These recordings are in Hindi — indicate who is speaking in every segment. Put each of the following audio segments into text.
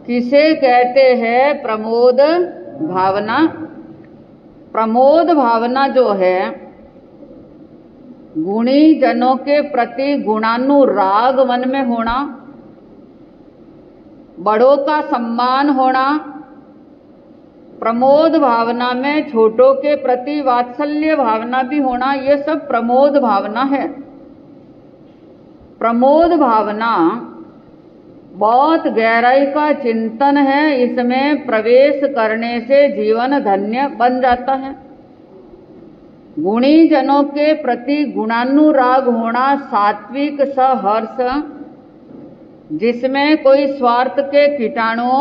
Speaker 1: किसे कहते हैं प्रमोद भावना? प्रमोद भावना जो है गुणी जनों के प्रति गुणानुराग मन में होना, बड़ों का सम्मान होना, प्रमोद भावना में छोटों के प्रति वात्सल्य भावना भी होना, ये सब प्रमोद भावना है। प्रमोद भावना बहुत गहराई का चिंतन है, इसमें प्रवेश करने से जीवन धन्य बन जाता है। गुणी जनों के प्रति गुणानुराग होना, सात्विक सहर्ष, जिसमें कोई स्वार्थ के कीटाणु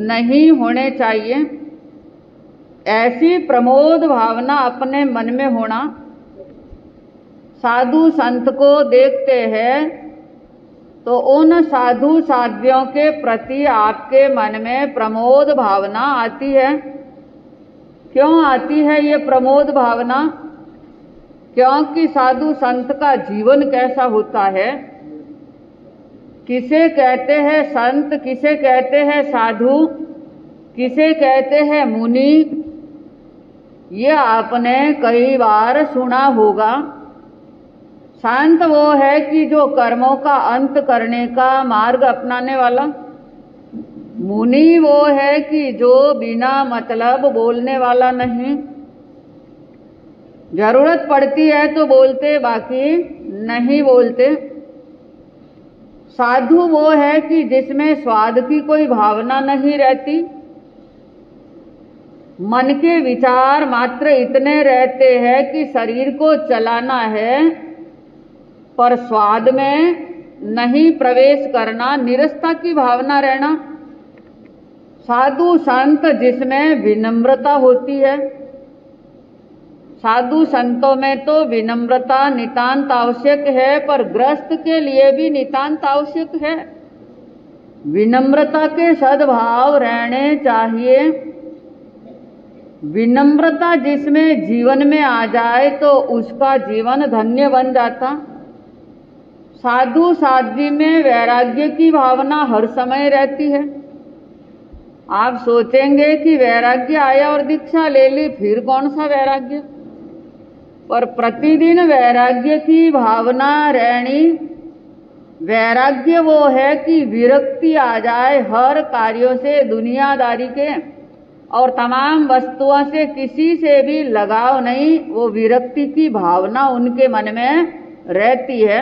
Speaker 1: नहीं होने चाहिए, ऐसी प्रमोद भावना अपने मन में होना। साधु संत को देखते हैं तो उन साधु साध्वियों के प्रति आपके मन में प्रमोद भावना आती है। क्यों आती है ये प्रमोद भावना? क्योंकि साधु संत का जीवन कैसा होता है, किसे कहते हैं संत, किसे कहते हैं साधु, किसे कहते हैं मुनि, ये आपने कई बार सुना होगा। शांत वो है कि जो कर्मों का अंत करने का मार्ग अपनाने वाला। मुनि वो है कि जो बिना मतलब बोलने वाला नहीं, जरूरत पड़ती है तो बोलते, बाकी नहीं बोलते। साधु वो है कि जिसमें स्वाद की कोई भावना नहीं रहती, मन के विचार मात्र इतने रहते हैं कि शरीर को चलाना है, पर स्वाद में नहीं प्रवेश करना, निरस्ता की भावना रहना। साधु संत जिसमें विनम्रता होती है, साधु संतों में तो विनम्रता नितांत आवश्यक है, पर गृहस्थ के लिए भी नितांत आवश्यक है। विनम्रता के सद्भाव रहने चाहिए। विनम्रता जिसमें जीवन में आ जाए तो उसका जीवन धन्य बन जाता। साधु साध्वी में वैराग्य की भावना हर समय रहती है। आप सोचेंगे कि वैराग्य आया और दीक्षा ले ली, फिर कौन सा वैराग्य? पर प्रतिदिन वैराग्य की भावना रहनी। वैराग्य वो है कि विरक्ति आ जाए हर कार्यों से, दुनियादारी के और तमाम वस्तुओं से किसी से भी लगाव नहीं, वो विरक्ति की भावना उनके मन में रहती है।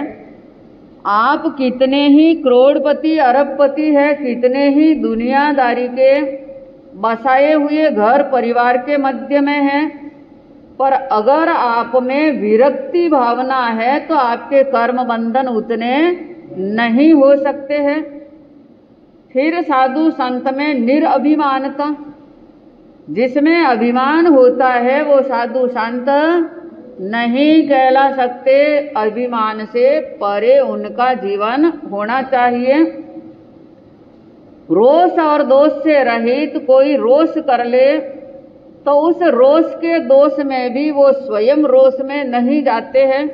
Speaker 1: आप कितने ही करोड़पति अरबपति है, कितने ही दुनियादारी के बसाए हुए घर परिवार के मध्य में हैं, पर अगर आप में विरक्ति भावना है तो आपके कर्म बंधन उतने नहीं हो सकते हैं। फिर साधु संत में निरअभिमानता, जिसमें अभिमान होता है वो साधु संत नहीं कहला सकते। अभिमान से परे उनका जीवन होना चाहिए। रोष और दोष से रहित कोई रोष कर ले तो उस रोष के दोष में भी वो स्वयं रोष में नहीं जाते हैं,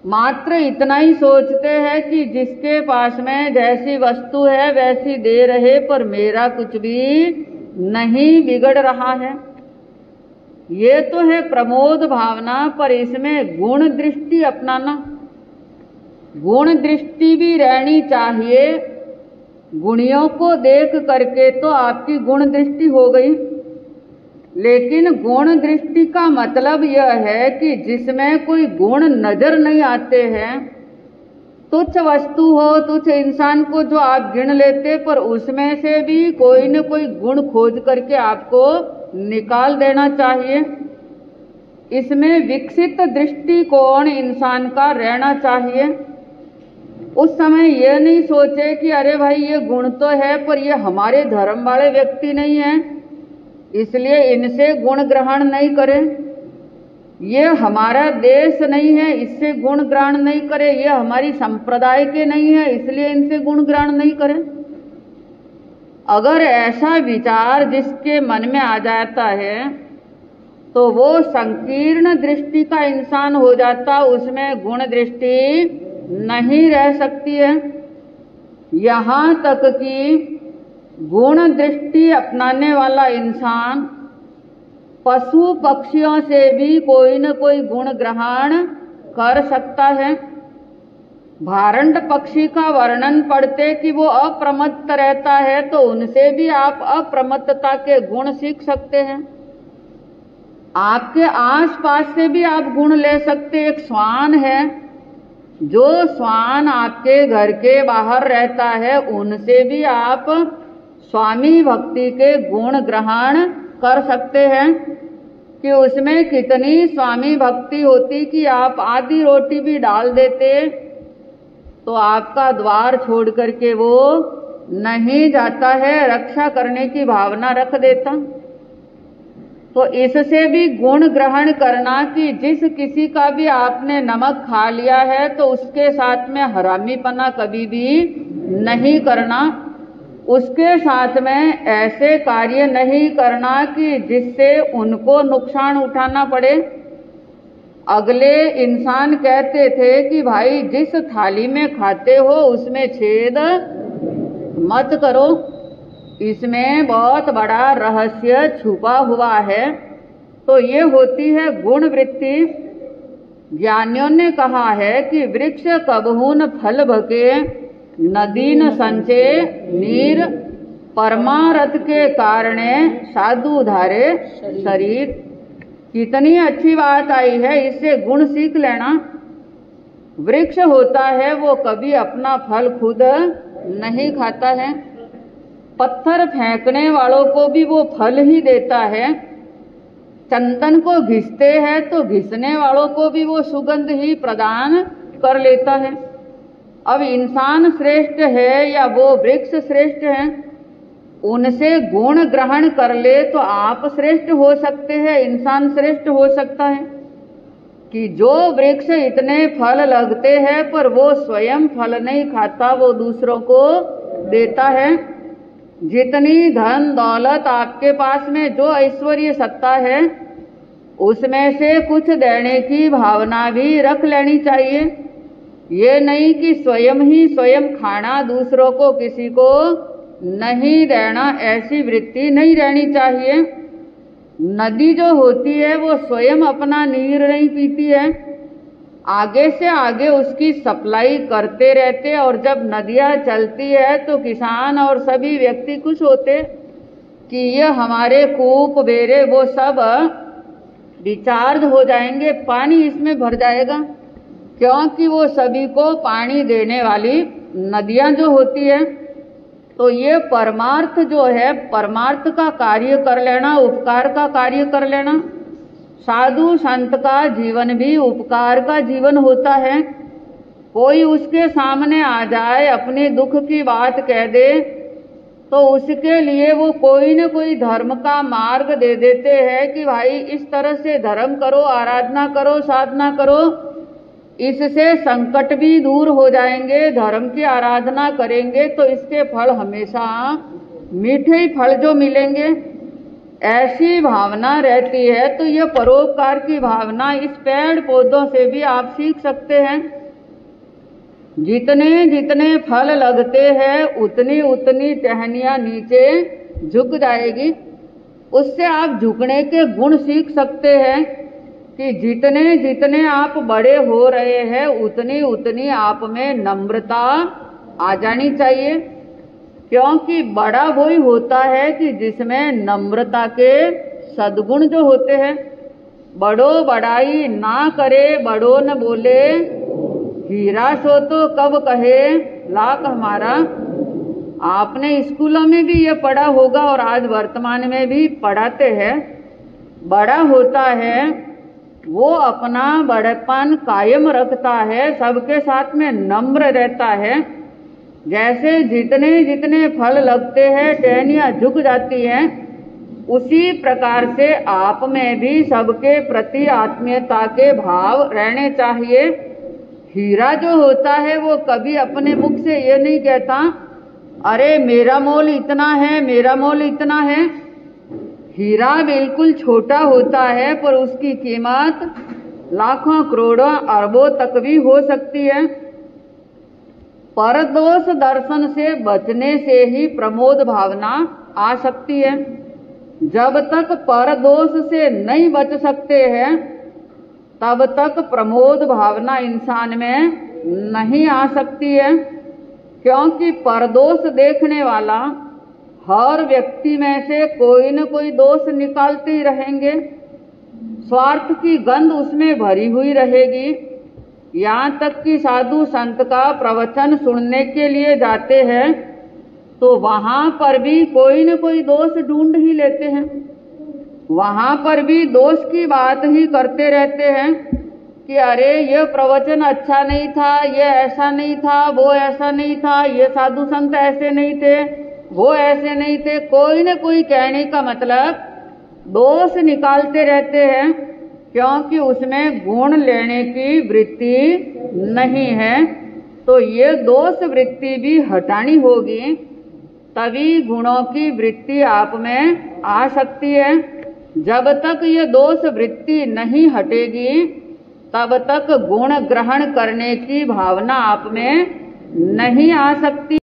Speaker 1: मात्र इतना ही सोचते हैं कि जिसके पास में जैसी वस्तु है वैसी दे रहे, पर मेरा कुछ भी नहीं बिगड़ रहा है। ये तो है प्रमोद भावना, पर इसमें गुण दृष्टि अपनाना। गुण दृष्टि भी रहनी चाहिए। गुणियों को देख करके तो आपकी गुण दृष्टि हो गई, लेकिन गुण दृष्टि का मतलब यह है कि जिसमें कोई गुण नजर नहीं आते हैं, तुच्छ वस्तु हो, तुच्छ इंसान को जो आप गिन लेते, पर उसमें से भी कोई न कोई गुण खोज करके आपको निकाल देना चाहिए। इसमें विकसित दृष्टिकोण इंसान का रहना चाहिए। उस समय यह नहीं सोचे कि अरे भाई ये गुण तो है, पर ये हमारे धर्म वाले व्यक्ति नहीं है, इसलिए इनसे गुण ग्रहण नहीं करें। ये हमारा देश नहीं है, इससे गुण ग्रहण नहीं करें। ये हमारी संप्रदाय के नहीं है, इसलिए इनसे गुण ग्रहण नहीं करें। अगर ऐसा विचार जिसके मन में आ जाता है तो वो संकीर्ण दृष्टि का इंसान हो जाता, उसमें गुण दृष्टि नहीं रह सकती है। यहाँ तक कि गुण दृष्टि अपनाने वाला इंसान पशु पक्षियों से भी कोई न कोई गुण ग्रहण कर सकता है। भारंड पक्षी का वर्णन पढ़ते कि वो अप्रमत्त रहता है, तो उनसे भी आप अप्रमत्तता के गुण सीख सकते हैं। आपके आसपास से भी आप गुण ले सकते। एक श्वान है, जो श्वान आपके घर के बाहर रहता है, उनसे भी आप स्वामी भक्ति के गुण ग्रहण कर सकते हैं कि उसमें कितनी स्वामी भक्ति होती कि आप आधी रोटी भी डाल देते तो आपका द्वार छोड़ करके वो नहीं जाता है, रक्षा करने की भावना रख देता। तो इससे भी गुण ग्रहण करना कि जिस किसी का भी आपने नमक खा लिया है तो उसके साथ में हरामीपना कभी भी नहीं करना, उसके साथ में ऐसे कार्य नहीं करना कि जिससे उनको नुकसान उठाना पड़े। अगले इंसान कहते थे कि भाई जिस थाली में खाते हो उसमें छेद मत करो, इसमें बहुत बड़ा रहस्य छुपा हुआ है। तो ये होती है गुण वृत्ति। ज्ञानियों ने कहा है कि वृक्ष कबहून फल भके नदीन संचे नीर, परमारथ के कारणे साधु धारे शरीर। कितनी अच्छी बात आई है, इससे गुण सीख लेना। वृक्ष होता है वो कभी अपना फल खुद नहीं खाता है, पत्थर फेंकने वालों को भी वो फल ही देता है। चंदन को घिसते हैं तो घिसने वालों को भी वो सुगंध ही प्रदान कर लेता है। अब इंसान श्रेष्ठ है या वो वृक्ष श्रेष्ठ है, उनसे गुण ग्रहण कर ले तो आप श्रेष्ठ हो सकते हैं, इंसान श्रेष्ठ हो सकता है। कि जो वृक्ष इतने फल लगते हैं पर वो स्वयं फल नहीं खाता, वो दूसरों को देता है। जितनी धन दौलत आपके पास में, जो ऐश्वर्य सत्ता है, उसमें से कुछ देने की भावना भी रख लेनी चाहिए। ये नहीं कि स्वयं ही स्वयं खाना, दूसरों को किसी को नहीं देना, ऐसी वृत्ति नहीं रहनी चाहिए। नदी जो होती है वो स्वयं अपना नीर नहीं पीती है, आगे से आगे उसकी सप्लाई करते रहते, और जब नदियाँ चलती है तो किसान और सभी व्यक्ति खुश होते कि ये हमारे कूप बेरे वो सब रिचार्ज हो जाएंगे, पानी इसमें भर जाएगा, क्योंकि वो सभी को पानी देने वाली नदियाँ जो होती है। तो ये परमार्थ जो है, परमार्थ का कार्य कर लेना, उपकार का कार्य कर लेना। साधु संत का जीवन भी उपकार का जीवन होता है। कोई उसके सामने आ जाए, अपने दुख की बात कह दे, तो उसके लिए वो कोई न कोई धर्म का मार्ग दे देते हैं कि भाई इस तरह से धर्म करो, आराधना करो, साधना करो, इससे संकट भी दूर हो जाएंगे। धर्म की आराधना करेंगे तो इसके फल हमेशा मीठे ही फल जो मिलेंगे, ऐसी भावना रहती है। तो ये परोपकार की भावना इस पेड़ पौधों से भी आप सीख सकते हैं। जितने जितने फल लगते हैं उतनी उतनी टहनियाँ नीचे झुक जाएगी। उससे आप झुकने के गुण सीख सकते हैं कि जितने जितने आप बड़े हो रहे हैं उतनी उतनी आप में नम्रता आ जानी चाहिए, क्योंकि बड़ा वही होता है कि जिसमें नम्रता के सद्गुण जो होते हैं। बड़ो बड़ाई ना करे, बड़ो न बोले, हीरा सो तो कब कहे लाख हमारा। आपने स्कूलों में भी ये पढ़ा होगा और आज वर्तमान में भी पढ़ाते हैं। बड़ा होता है वो अपना बड़ेपन कायम रखता है, सबके साथ में नम्र रहता है। जैसे जितने जितने फल लगते हैं टहनियाँ झुक जाती हैं, उसी प्रकार से आप में भी सबके प्रति आत्मीयता के भाव रहने चाहिए। हीरा जो होता है वो कभी अपने मुख से ये नहीं कहता अरे मेरा मोल इतना है, मेरा मोल इतना है। हीरा बिल्कुल छोटा होता है पर उसकी कीमत लाखों करोड़ों अरबों तक भी हो सकती है। परदोष दर्शन से बचने से ही प्रमोद भावना आ सकती है। जब तक परदोष से नहीं बच सकते हैं तब तक प्रमोद भावना इंसान में नहीं आ सकती है, क्योंकि परदोष देखने वाला हर व्यक्ति में से कोई न कोई दोष निकालते ही रहेंगे। स्वार्थ की गंध उसमें भरी हुई रहेगी। यहाँ तक कि साधु संत का प्रवचन सुनने के लिए जाते हैं तो वहाँ पर भी कोई न कोई दोष ढूंढ ही लेते हैं। वहाँ पर भी दोष की बात ही करते रहते हैं कि अरे ये प्रवचन अच्छा नहीं था, ये ऐसा नहीं था, वो ऐसा नहीं था, ये साधु संत ऐसे नहीं थे, वो ऐसे नहीं थे। कोई न कोई कहने का मतलब दोष निकालते रहते हैं, क्योंकि उसमें गुण लेने की वृत्ति नहीं है। तो ये दोष वृत्ति भी हटानी होगी, तभी गुणों की वृत्ति आप में आ सकती है। जब तक ये दोष वृत्ति नहीं हटेगी तब तक गुण ग्रहण करने की भावना आप में नहीं आ सकती।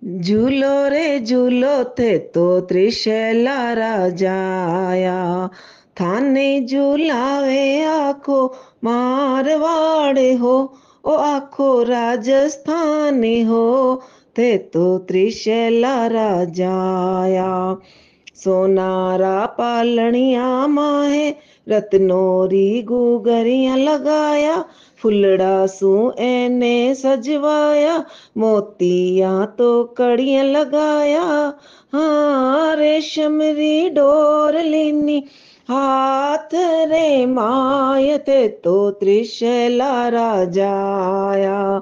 Speaker 2: झूलो रे झूलो थे तो त्रिशैला राजाया, थाने झूलावे आखो मारवाड़े हो, ओ आखो राजस्थानी हो, थे तो त्रिशैला राजाया। सोनारा पालनिया माहे रत्नोरी गुगरिया लगाया, फुलड़ा सू एने सजवाया, मोतिया तो कड़ियां लगाया। हाँ रेशम री डोर लीनी हाथ रे माय, थे तो त्रिशैला राजाया।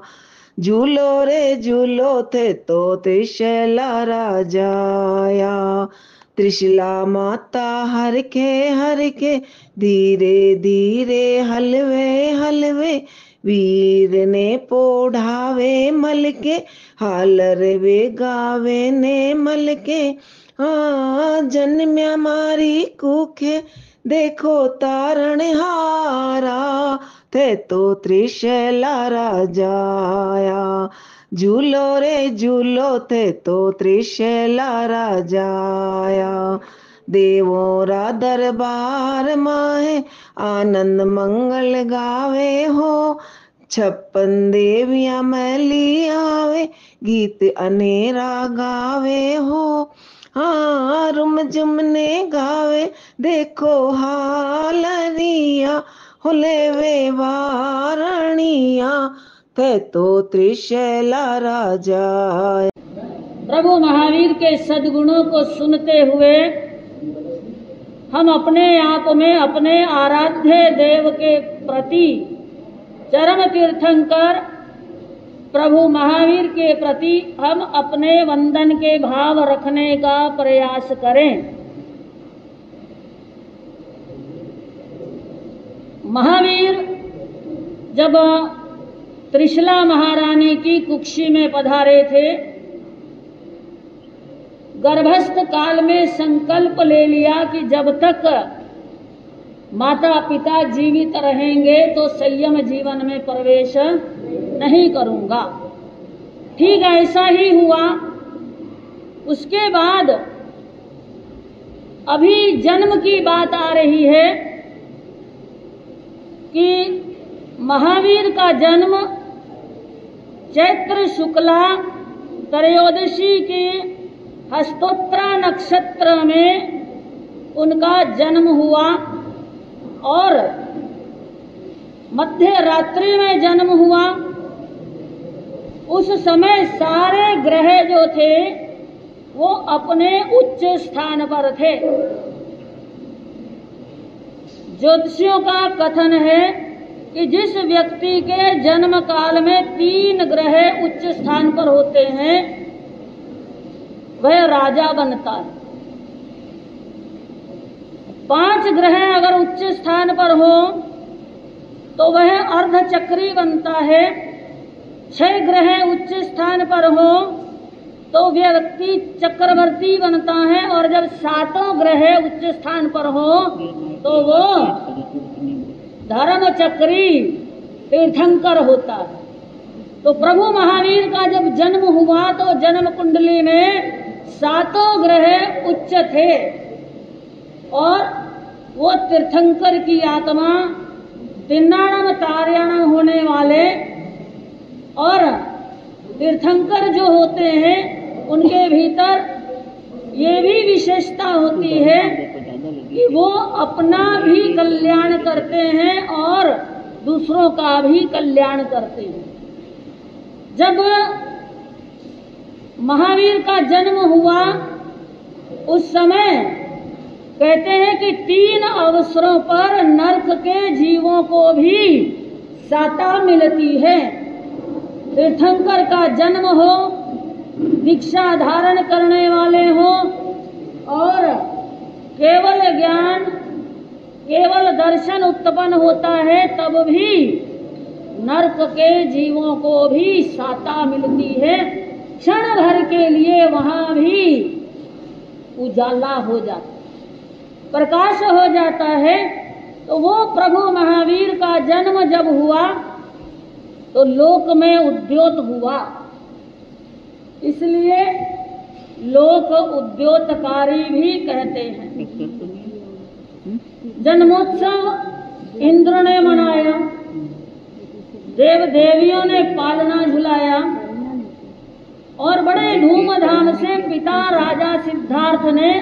Speaker 2: झूलो रे झूलो थे तो त्रिशैला राजाया। त्रिशला माता हर के धीरे धीरे हलवे हलवे, वीर ने पोढ़ावे मल के, हालर वे गावे ने मल के। हाँ जन्म्या मारी कुखे देखो तारण हारा, थे तो त्रिशैला राजाया। झूलो रे झूलो थे तो त्रिशैला राजाया। देवों रा दरबार माहे आनंद मंगल गावे हो, 56 देवियां मैली आवे गीत अनेरा गावे हो। हाँ रुम जुमने गावे देखो हालरिया, होले वे वारणिया, थे तो त्रिशैला राजा।
Speaker 3: प्रभु महावीर के सद्गुणों को सुनते हुए हम अपने आप में अपने आराध्य देव के प्रति चरण तीर्थंकर प्रभु महावीर के प्रति हम अपने वंदन के भाव रखने का प्रयास करें। महावीर जब त्रिशला महारानी की कुक्षी में पधारे थे, गर्भस्थ काल में संकल्प ले लिया कि जब तक माता पिता जीवित रहेंगे तो संयम जीवन में प्रवेश नहीं करूंगा। ठीक ऐसा ही हुआ। उसके बाद अभी जन्म की बात आ रही है कि महावीर का जन्म चैत्र शुक्ला त्रयोदशी के हस्तोत्रा नक्षत्र में उनका जन्म हुआ और मध्य रात्रि में जन्म हुआ। उस समय सारे ग्रह जो थे वो अपने उच्च स्थान पर थे। ज्योतिषियों का कथन है कि जिस व्यक्ति के जन्म काल में 3 ग्रह उच्च स्थान पर होते हैं वह राजा बनता है। 5 ग्रह अगर उच्च स्थान पर हो तो वह अर्धचक्री बनता है। 6 ग्रह उच्च स्थान पर हो तो व्यक्ति चक्रवर्ती बनता है, और जब 7 ग्रह उच्च स्थान पर हो तो वो धर्म चक्री तीर्थंकर होता है। तो प्रभु महावीर का जब जन्म हुआ तो जन्म कुंडली में 7 ग्रह उच्च थे और वो तीर्थंकर की आत्मा तिन्नाणम तार्याणम होने वाले, और तीर्थंकर जो होते हैं उनके भीतर ये भी विशेषता होती है कि वो अपना भी कल्याण करते हैं और दूसरों का भी कल्याण करते हैं। जब महावीर का जन्म हुआ उस समय कहते हैं कि 3 अवसरों पर नरक के जीवों को भी साता मिलती है। तीर्थंकर का जन्म हो, दीक्षा धारण करने वाले हो और केवल ज्ञान केवल दर्शन उत्पन्न होता है, तब भी नरक के जीवों को भी साता मिलती है। क्षण भर के लिए वहां भी उजाला हो जाता, प्रकाश हो जाता है। तो वो प्रभु महावीर का जन्म जब हुआ तो लोक में उद्योत हुआ, इसलिए लोक उद्योतकारी भी कहते हैं। जन्मोत्सव इंद्र ने मनाया, देव देवियों ने पालना झुलाया और बड़े धूमधाम से पिता राजा सिद्धार्थ ने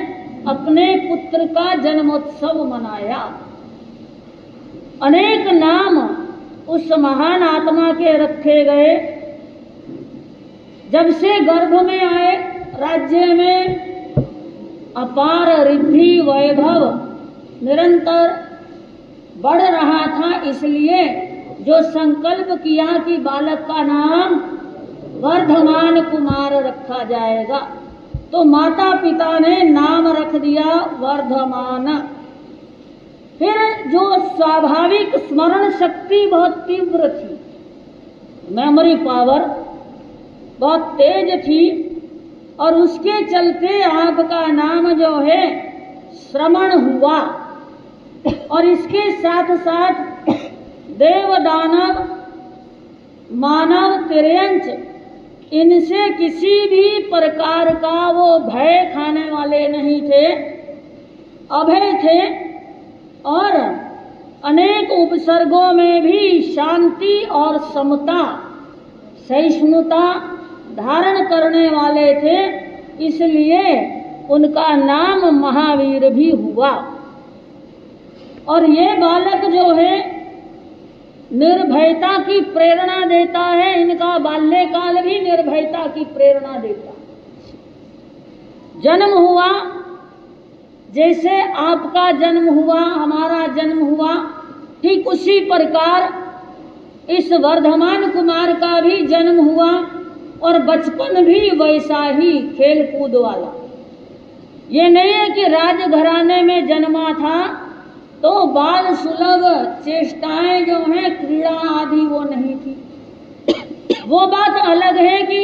Speaker 3: अपने पुत्र का जन्मोत्सव मनाया। अनेक नाम उस महान आत्मा के रखे गए। जब से गर्भ में आए राज्य में अपार रिद्धि वैभव निरंतर बढ़ रहा था, इसलिए जो संकल्प किया कि बालक का नाम वर्धमान कुमार रखा जाएगा, तो माता पिता ने नाम रख दिया वर्धमान। फिर जो स्वाभाविक स्मरण शक्ति बहुत तीव्र थी, मेमोरी पावर बहुत तेज थी, और उसके चलते आपका नाम जो है श्रवण हुआ। और इसके साथ साथ देव दानव मानव तिर्यंच, इनसे किसी भी प्रकार का वो भय खाने वाले नहीं थे, अभय थे और अनेक उपसर्गों में भी शांति और समता सहिष्णुता धारण करने वाले थे, इसलिए उनका नाम महावीर भी हुआ। और ये बालक जो है निर्भयता की प्रेरणा देता है, इनका बाल्यकाल भी निर्भयता की प्रेरणा देता। जन्म हुआ जैसे आपका जन्म हुआ, हमारा जन्म हुआ, ठीक उसी प्रकार इस वर्धमान कुमार का भी जन्म हुआ और बचपन भी वैसा ही खेल कूद वाला। ये नहीं है कि राजघराने में जन्मा था तो बाल सुलभ चेष्टाएं जो हैं क्रीड़ा आदि वो नहीं थी। वो बात अलग है कि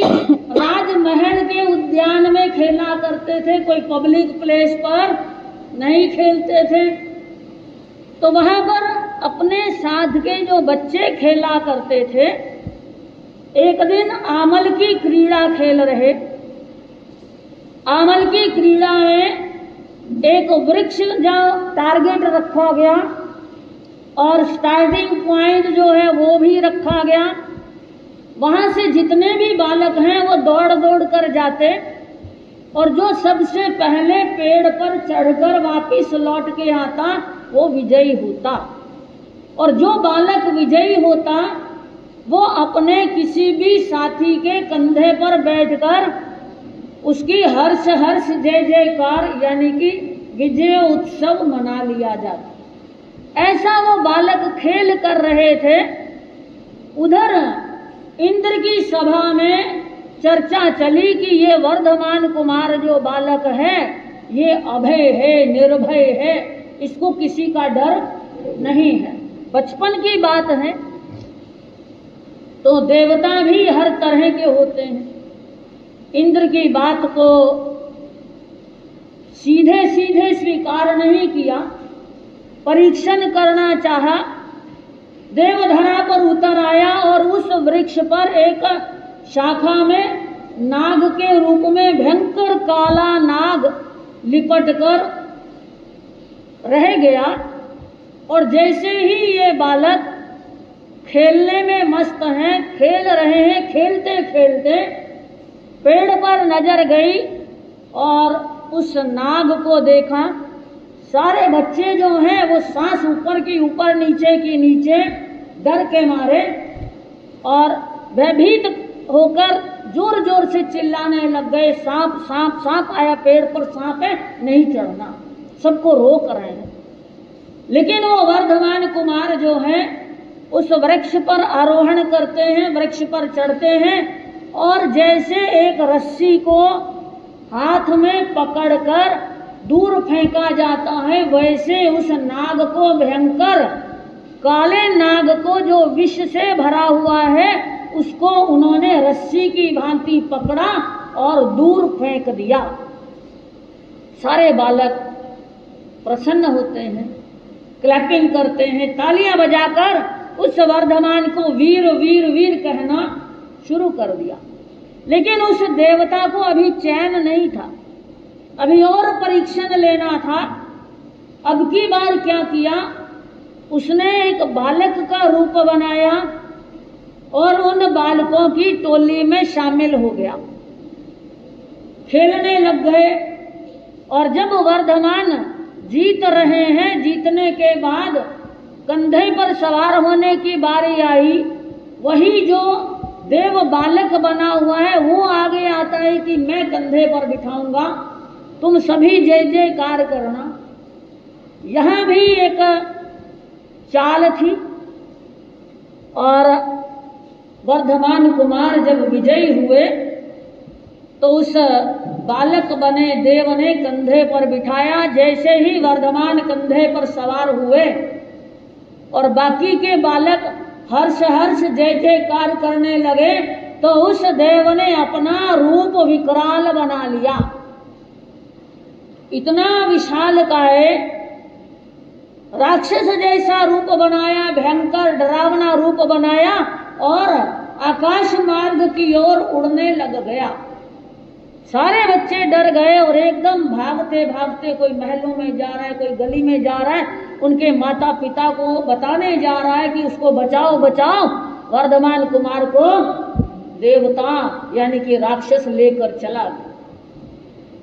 Speaker 3: राजमहल के उद्यान में खेला करते थे, कोई पब्लिक प्लेस पर नहीं खेलते थे। तो वहां पर अपने साथ के जो बच्चे खेला करते थे, एक दिन आमल की क्रीड़ा खेल रहे। आमल की क्रीड़ा में एक वृक्ष जो टारगेट रखा गया और स्टार्टिंग पॉइंट जो है वो भी रखा गया। वहां से जितने भी बालक हैं वो दौड़ दौड़ कर जाते और जो सबसे पहले पेड़ पर चढ़कर वापस लौट के आता वो विजयी होता। और जो बालक विजयी होता वो अपने किसी भी साथी के कंधे पर बैठकर उसकी हर्ष हर्ष जय जयकार यानी कि विजय उत्सव मना लिया जाता। ऐसा वो बालक खेल कर रहे थे। उधर इंद्र की सभा में चर्चा चली कि ये वर्धमान कुमार जो बालक है ये अभय है, निर्भय है, इसको किसी का डर नहीं है। बचपन की बात है तो देवता भी हर तरह के होते हैं। इंद्र की बात को सीधे सीधे स्वीकार नहीं किया, परीक्षण करना चाहा देवधरा पर उतर आया और उस वृक्ष पर एक शाखा में नाग के रूप में भयंकर काला नाग लिपट कर रह गया। और जैसे ही ये बालक खेलने में मस्त हैं, खेल रहे हैं, खेलते खेलते पेड़ पर नजर गई और उस नाग को देखा। सारे बच्चे जो हैं वो सांस ऊपर की ऊपर, नीचे की नीचे, डर के मारे और भयभीत होकर जोर जोर से चिल्लाने लग गए, सांप सांप सांप आया, पेड़ पर सांप है, नहीं चढ़ना। सबको रोक रहे हैं। लेकिन वो वर्धमान कुमार जो है उस वृक्ष पर आरोहण करते हैं, वृक्ष पर चढ़ते हैं और जैसे एक रस्सी को हाथ में पकड़कर दूर फेंका जाता है, वैसे उस नाग को, भयंकर काले नाग को जो विष से भरा हुआ है, उसको उन्होंने रस्सी की भांति पकड़ा और दूर फेंक दिया। सारे बालक प्रसन्न होते हैं, क्लैपिंग करते हैं, तालियां बजाकर उस वर्धमान को वीर वीर वीर कहना शुरू कर दिया। लेकिन उस देवता को अभी चैन नहीं था, अभी और परीक्षण लेना था। अब की बार क्या किया, उसने एक बालक का रूप बनाया और उन बालकों की टोली में शामिल हो गया। खेलने लग गए और जब वर्धमान जीत रहे हैं, जीतने के बाद कंधे पर सवार होने की बारी आई, वही जो देव बालक बना हुआ है वो आगे आता है कि मैं कंधे पर बिठाऊंगा, तुम सभी जय जयकार करना। यहां भी एक चाल थी और वर्धमान कुमार जब विजयी हुए तो उस बालक बने देव ने कंधे पर बिठाया। जैसे ही वर्धमान कंधे पर सवार हुए और बाकी के बालक हर्ष हर्ष जय जयकार करने लगे, तो उस देव ने अपना रूप विकराल बना लिया। इतना विशालकाय राक्षस जैसा रूप बनाया, भयंकर डरावना रूप बनाया और आकाश मार्ग की ओर उड़ने लग गया। सारे बच्चे डर गए और एकदम भागते भागते, कोई महलों में जा रहा है, कोई गली में जा रहा है, उनके माता पिता को बताने जा रहा है कि उसको बचाओ बचाओ, वर्धमान कुमार को देवता यानी कि राक्षस लेकर चला गया।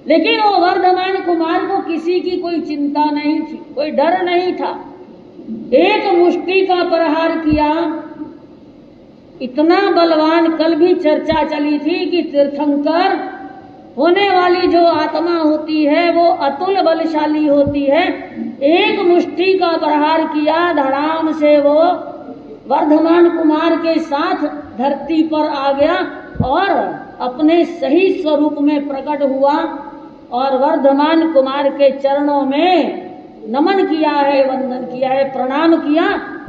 Speaker 3: लेकिन वो वर्धमान कुमार को किसी की कोई चिंता नहीं थी, कोई डर नहीं था। एक मुष्टि का प्रहार किया, इतना बलवान। कल भी चर्चा चली थी कि तीर्थंकर होने वाली जो आत्मा होती है वो अतुल बलशाली होती है। एक मुष्टि का प्रहार किया, धड़ाम से वो वर्धमान कुमार के साथ धरती पर आ गया और अपने सही स्वरूप में प्रकट हुआ और वर्धमान कुमार के चरणों में नमन किया है, वंदन किया है, प्रणाम किया।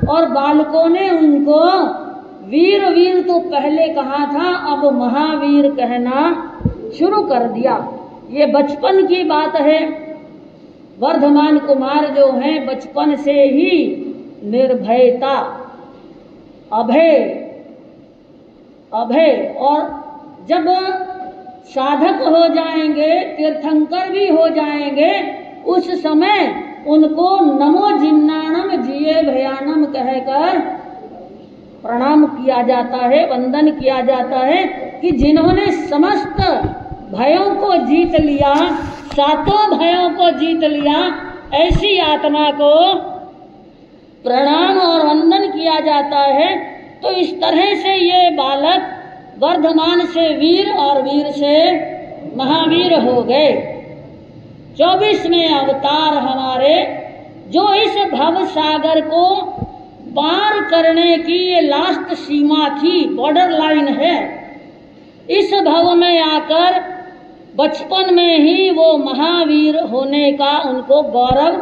Speaker 3: और बालकों ने उनको वीर वीर तो पहले कहा था, अब महावीर कहना शुरू कर दिया। ये बचपन की बात है। वर्धमान कुमार जो हैं बचपन से ही निर्भयता, अभय अभय, और जब साधक हो जाएंगे, तीर्थंकर भी हो जाएंगे, उस समय उनको नमो जिन्नाणम जिये भयानम कहकर प्रणाम किया जाता है, वंदन किया जाता है कि जिन्होंने समस्त भयों को जीत लिया, सातों भयों को जीत लिया, ऐसी आत्मा को प्रणाम और वंदन किया जाता है। तो इस तरह से ये बालक वर्धमान से वीर और वीर से महावीर हो गए। 24वें अवतार हमारे, जो इस भव सागर को पार करने की ये लास्ट सीमा थी, बॉर्डर लाइन है। इस भव में आकर बचपन में ही वो महावीर होने का उनको गौरव